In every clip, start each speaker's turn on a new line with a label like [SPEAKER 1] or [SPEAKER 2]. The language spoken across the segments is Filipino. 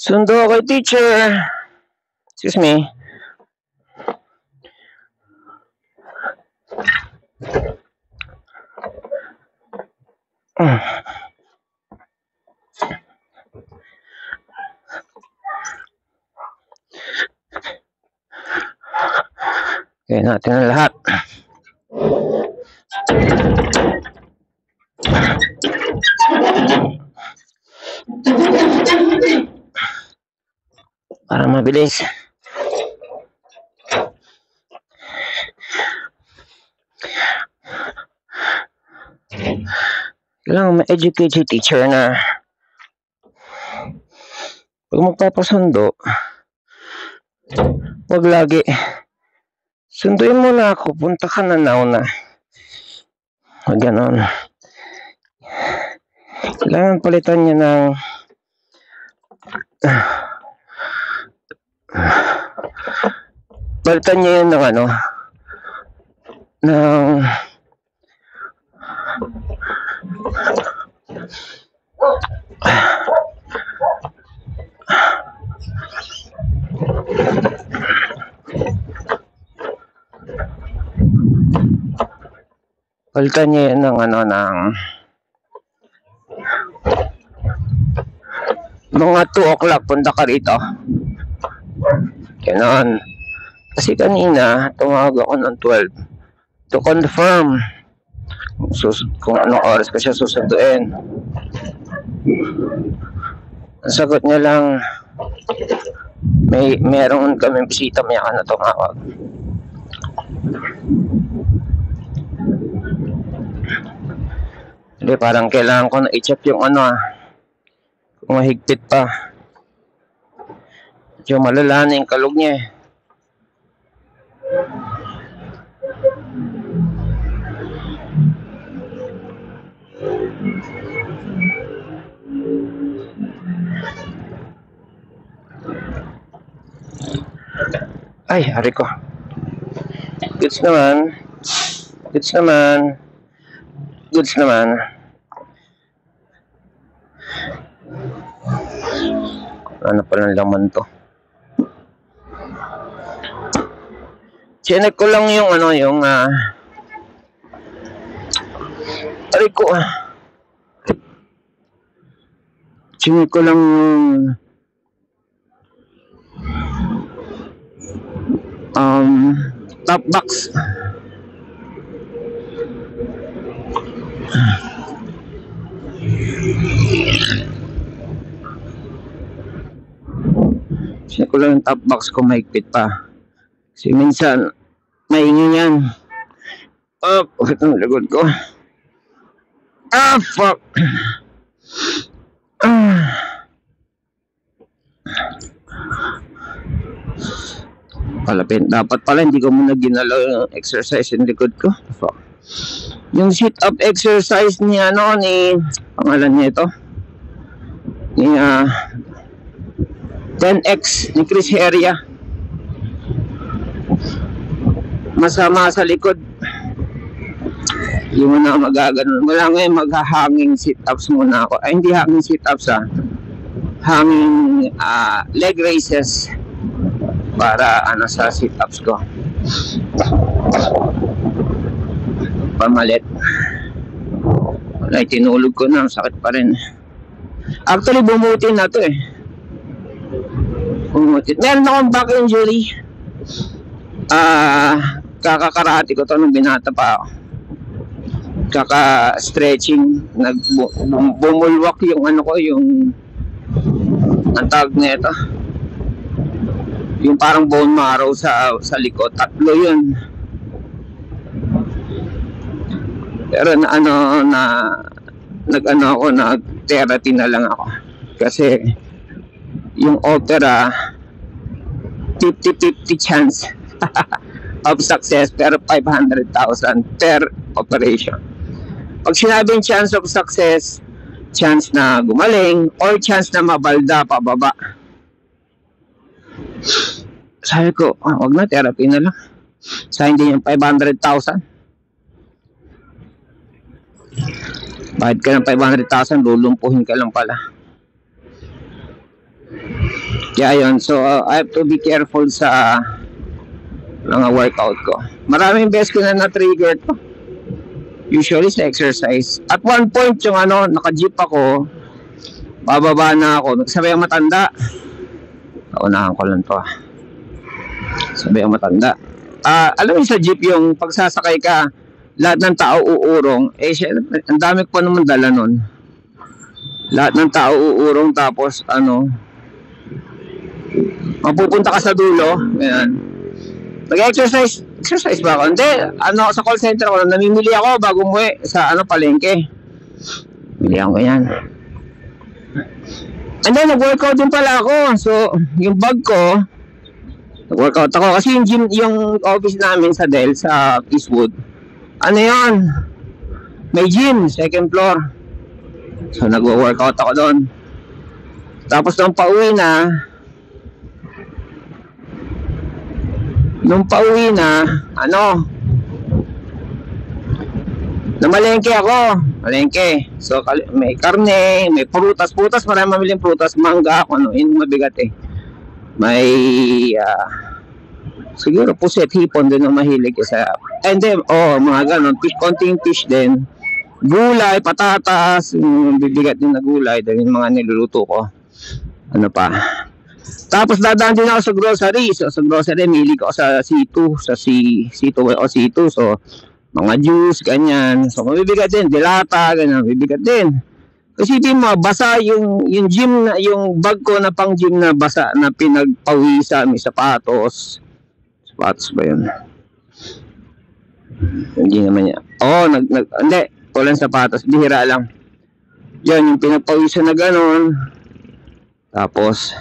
[SPEAKER 1] Sundo kay teacher. Excuse me. Okay, natin ang lahat. Para mabilis. Kailangan ma-educate si teacher na pag magpapasundo, wag lagi sunduin mo na ako, punta ka na nauna. Ganon. Kailangan palitan niya ng palitan niya yun ng ano, ng palitan niya yun ng ano, ng mga 2 o'clock punta ka rito. Ganon. Kasi kanina tumawag ako ng 12 to confirm kung anong oras ka siya susunduin. Ang sagot niya lang, meron kaming bisita, maya ka na tumawag. Hindi, parang kailangan ko na i-check yung ano, kung mahigpit pa. Medyo malala na yung kalog niya eh. Ay, hari ko. Goods naman. Goods naman. Goods naman. Ano pa lang laman to? Chinek ko lang yung ano, yung ari ko. Chinek ko lang yung top box. Check ko lang yung top box ko, mahigpit pa. Kasi minsan, maingay yan. Oh, bakit ang lagod ko? Ah, fuck! Palapit. Dapat pala, hindi ko muna ginalaw yung exercise yung likod ko. Fuck. Yung sit-up exercise ni ano, ni pangalan niya ito, ni 10X ni Chris Heria, masama sa likod. Hindi mo na magaganon. Wala ngayon, maghahanging sit-ups muna ako. Ay, hindi hanging sit-ups hanging leg raises para ano sa sit-ups ko. Pamalit. Wala, tinulog ko na, sakit pa rin. Actually, bumuti na to eh. Bumuti. Meron akong back injury. Kakakarate ko to nung binata pa ako. Kaka-stretching. Bumulwak yung ano ko, yung ang tawag na ito, yung parang bone marrow sa likod. 3 yun. Pero nag-ano ako, nag-therapy na lang ako. Kasi yung opera 50-50 chance of success, pero 500,000 per operation. Pag sinabing chance of success, chance na gumaling or chance na mabalda pababa. Sabi ko, wag na, therapy na lang. Sa hindi yung 500,000. Bayad ka ng 500,000, lulumpuhin ka lang pala. Yeah, yun. So, I have to be careful sa mga workout ko. Maraming beses ko na na-trigger to. Usually sa exercise. At one point, yung naka-jeep ako, bababa na ako. Sabi ang matanda. Kaunahan ko lang to. Sabi ang matanda. Alam mo sa jeep yung pagsasakay ka, lahat ng tao uurong. Ang dami ko pa naman dala nun. Lahat ng tao uurong tapos mapupunta ka sa dulo. Ganyan. Nag-exercise ba ako? Hindi. Sa call center ako, namimili ako bago umuwi sa palengke. Bili ako yan. And then, nag-workout din pala ako. So, yung bag ko, nag-workout ako. Kasi yung gym, yung office namin sa Dell, sa Eastwood, yan? May gym, second floor. So, nag-workout ako doon. Tapos, nung pauwi na, namalengke ako. Malengke. So, may karne, may prutas, marami mamiling prutas, mangga, yung mabigat eh. May, siguro puset, hipon din ang mahilig sa, and then, mga ganon, konting fish din. Gulay, patatas, bibigat din na gulay, dahil yung mga niluluto ko. Ano pa? Tapos dadaan din ako sa grocery. So sa grocery, mili ko sa C2, C2 o C2. So mga juice, ganyan. So mabibigat din, dilata, ganyan, mabibigat din. Kasi mo, basa yung gym na, yung bag ko na pang gym na basa na pinagpawisan, may sapatos. Sapatos ba yun? Hindi naman niya. Hindi, walang sapatos, bihira lang. Yan, yung pinagpawisan na ganon. Tapos,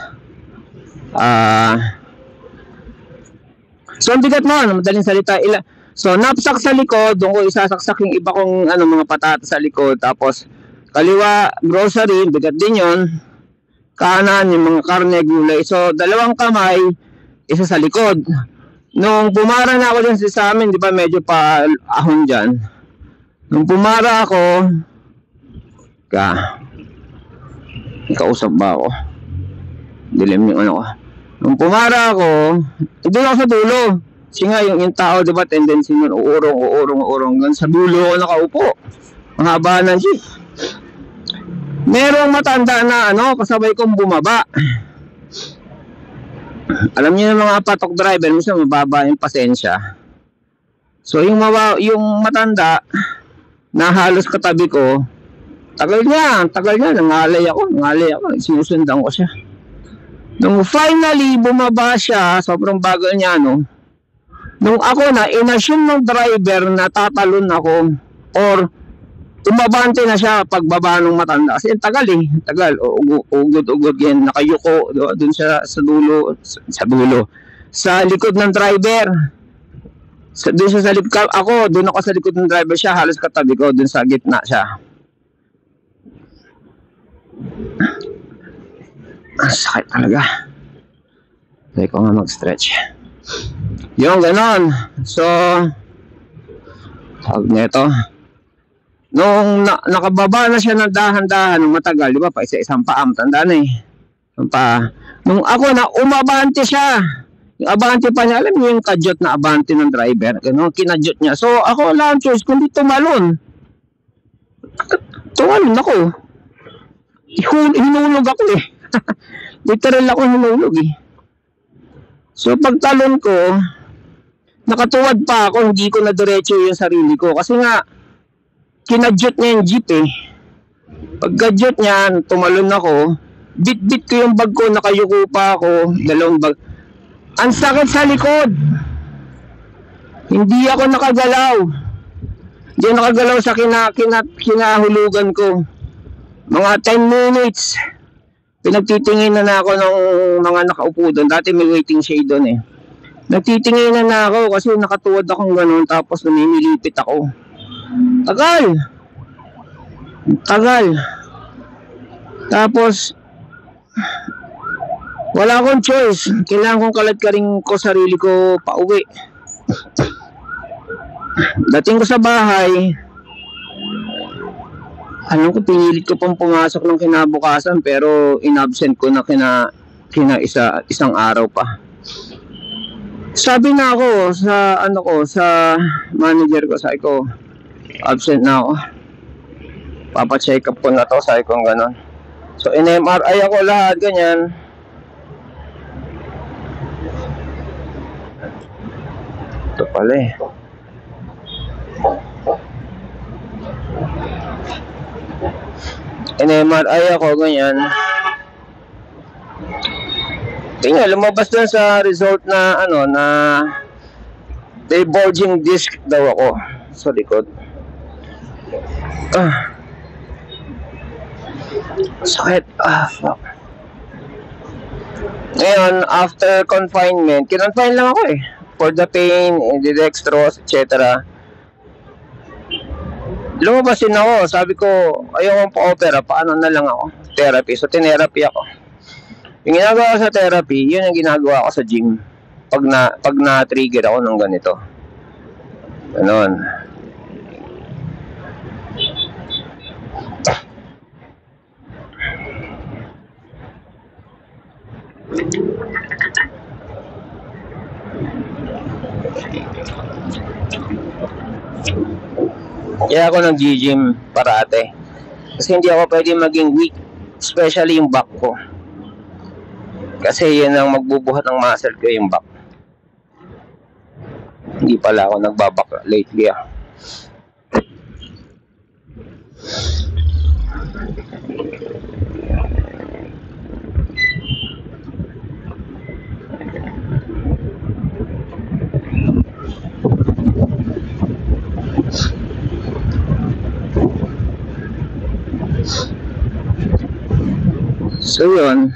[SPEAKER 1] so ang bigat mo, madaling salita. So, napsak sa likod, doon ko isasaksak yung iba kong mga patatas sa likod. Tapos, kaliwa, grocery, bigat din yun. Kanan, yung mga karne, gulay. So, dalawang kamay, isa sa likod. Nung pumara na ako dyan sa amin, di ba medyo pa ahon dyan. Nung pumara ako, kausap ba ako? Dilim yung ko. Nung pumara ako, doon ako sa dulo. Kasi nga, yung tao, di ba, tendency nun, uurong, gan sa dulo ako nakaupo. Ang haba ng jeep. Merong matanda na, kasabay kong bumaba. Alam niyo yung mga patok driver, minsan mababa yung pasensya. So, yung matanda, na halos katabi ko, tagal niya, nangalay ako, sinusundan ko siya. Nung finally, bumaba siya, sobrang bagal niya, nung ako na, inassume ng driver na tatalon ako, or tumabante na siya pagbaba ng matanda. Kasi tagal, ugod yan, nakayuko, doon siya sa dulo, sa likod ng driver. Doon siya sa likod, doon ako sa likod ng driver siya, halos katabi ko, doon sa gitna siya. Sakit talaga. Hindi ko nga mag-stretch. Yung ganon. So, tawag nito. Nung nakababa na siya ng dahan-dahan, matagal, di ba? Pa isa-isang paa, matanda na eh. Nung ako na umabante siya. Yung abante pa niya, alam niyo yung kadyot na abante ng driver. Ganon, kinadyot niya. So, ako wala ang choice, kundi tumalon. Tumalon ako. Hinulog ako eh. Literal ako hinulog eh. So pagtalon ko, nakatuwad pa ako, hindi ko na diretso yung sarili ko. Kasi nga, kinadyot niya yung jeep eh. Pagkadyot niya, tumalon ako, bit-bit ko yung bag ko, nakayuko pa ako, dalawang bag. Ang sakit sa likod. Hindi ako nakagalaw. Hindi ako nakagalaw sa kinahulugan ko. Mga 10 minutes. Pinagtitingin na ako ng mga nakaupo doon. Dati may waiting shade doon eh. Nagtitingin na ako kasi nakatuwad akong gano'n tapos namimilipit ako. Tagal. Tapos, wala akong choice. Kailangan kong kalat-karing ko sarili ko pauwi. Dating ko sa bahay, pinilit ko pang pumasok ng kinabukasan pero inabsent ko na isang araw pa. Sabi na ako sa sa manager ko, sabi ko absent na ako. Papa-check up ko na to, sabi ko gano'n. So in-MRI ako lahat ganyan. Ito pala eh. In-MRI ako ganyan. Tingnan, lumabas dun sa result na na bulging disc daw ako sa likod. Sakit. Fuck. Ngayon, after confinement, kinonfine lang ako eh. For the pain, dextrose, etc. Lumabas din ako. Sabi ko, ayaw kong pa-opera. Paano na lang ako? Therapy. So, tinerapy ako. Yung ginagawa ko sa therapy, yun ang ginagawa ko sa gym. Pag na-trigger ako ng ganito. Ganon. Kaya ako nag-gym parate. Kasi hindi ako pwede maging weak. Especially yung back ko. Kasi yan ang magbubuhat ng muscle ko, yung back. Hindi pala ako nagbabak lately So yun.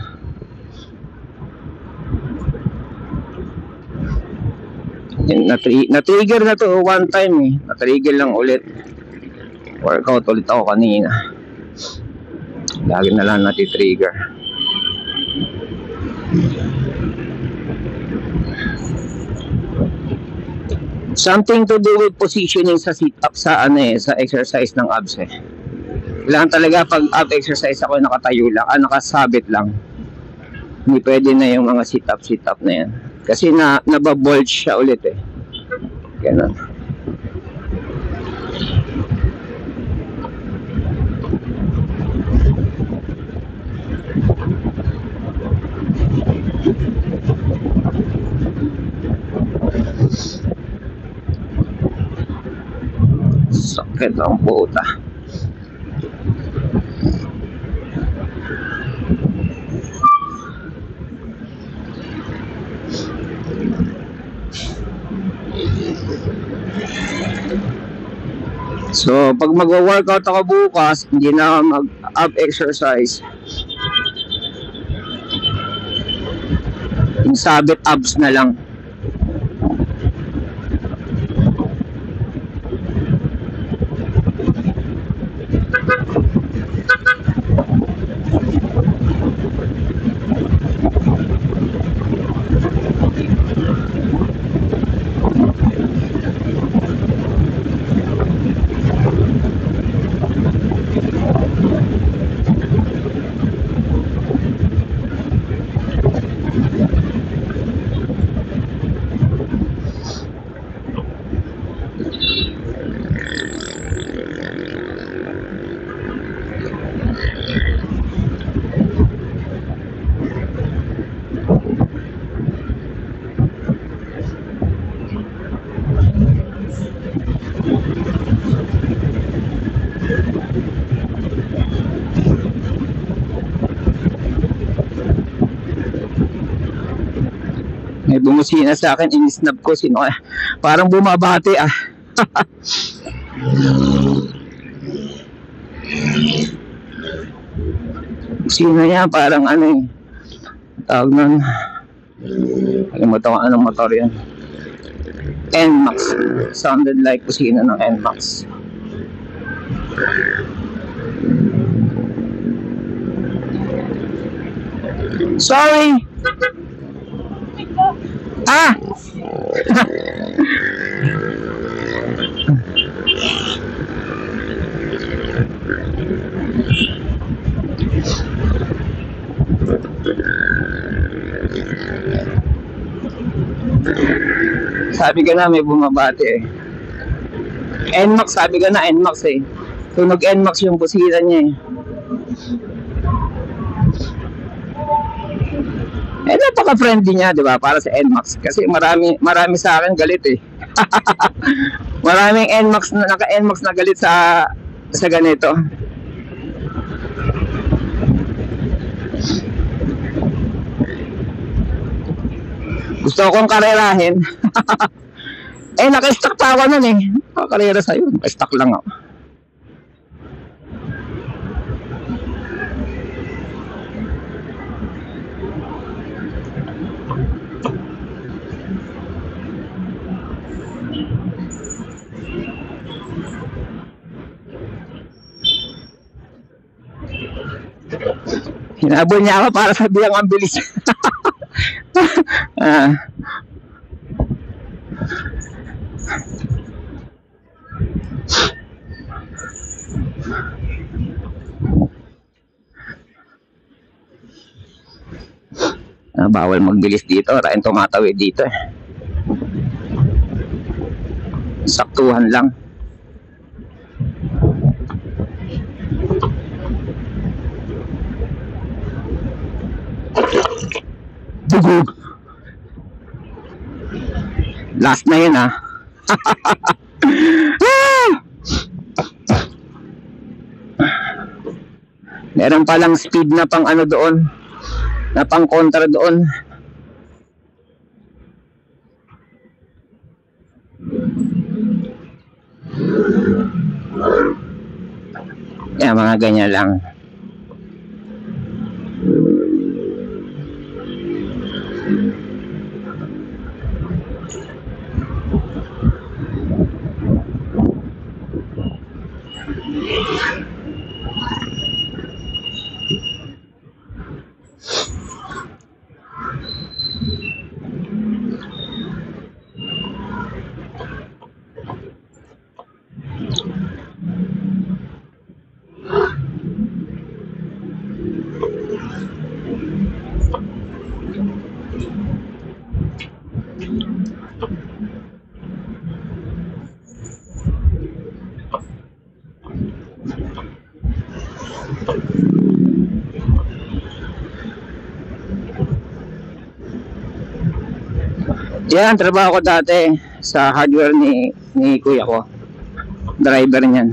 [SPEAKER 1] Na-trigger na to one time eh. Na-trigger lang ulit. Workout ulit ako kanina. Lagi na lang nati-trigger. Something to do with positioning sa sit-up sa sa exercise ng abs eh. Kailangan talaga pag ab exercise ako nakatayo lang, nakasabit lang. Hindi pwede na yung mga sit-up na yan. Kasi nababulge siya ulit eh. Ganun. Sakit ang puta. So, pag mag-workout ako bukas, hindi na ako mag-ab exercise. Yung sabit abs na lang. May bumusina sa akin, in-snap ko, sino kaya? Parang bumabati Sino yan? Parang tawag nun. Kalimutan ko anong motor yan. NMAX. Sounded like kusina ng NMAX. Sorry! Sabi ka na may bumabati eh. NMAX, sabi ka na NMAX eh. Tunog NMAX yung busina niya eh. Napaka-friendly niya, di ba? Para sa NMAX. Kasi marami sa akin galit eh. Maraming NMAX na naka-NMAX na galit sa ganito. Gusto kong karerahin. Naka-stock pa ako nun eh. Karera sa'yo. Naka-stock lang ako. Hinabol niya ako para sabihan ang bilis. Bawal magbilis dito, maraming tumatawid dito eh. Saktuhan lang. Dugog. Last na yun ah. Meron palang speed na pang ano doon, na pang kontra doon. Mga ganyan lang. Yan, trabaho ko dati sa hardware ni kuya ko. Driver niyan.